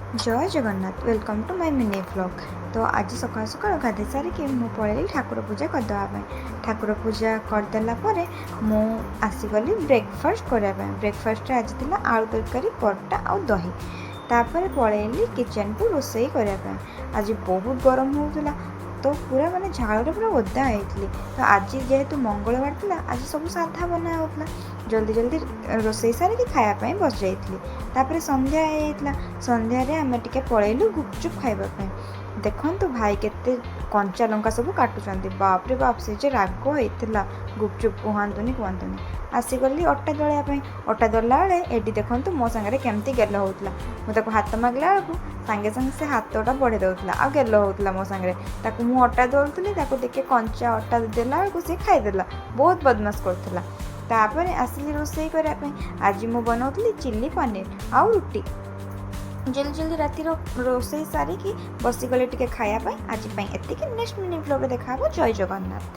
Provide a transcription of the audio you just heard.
जय Jagannath welcome to my mini vlog. तो आज सकाल सकाल गाधे सारिकी मु पलैली ठाकुर पूजा करदेवा। ठाकुर पूजा करदेला मु आसीगली ब्रेकफास्ट करने। ब्रेकफास्ट आज थी आलू तरकारी परटा और दही। तापर पलैली किचन को रोसई करने। आज बहुत गरम होता तो पूरा माने झाड़ पूरा ओदा होती। तो आज जेहेतु मंगलवार था आज सब साधा बना होता। जल्दी जल्दी रोसई सारिकी खायापी बस जाइली। संध्या होता संध्यारे आम टे पलैलु गुपचुप खावाई। देखु भाई केते कंचा लंका सब काटुंट बाप रे बाप से जे राग होता गुपचुप कहतुनि कहतुनि। आसीगली अटा दलियापाई अटा दलला बेले एटी देखु मो सागर केमती गेल होता। मुझे हाथ मागला बेलू सांगे सांगे से हाथटा बढ़े दूसरा आ गेल होता मो सागर। मु अटा दलुली देखे कंचा अटा देला बेलू सी खाईदेला बहुत बदमाश करूला। तापर आसिली रोसई करने। आज मु बनाऊली चिल्ली पनीर आउ रुटी। जल्दी जल्दी रातिर रोसई सारिकी बसीगले टिके खायापाई। आज एतिकी नेक्स्ट मिनी व्लॉग देखा। जय जगन्नाथ।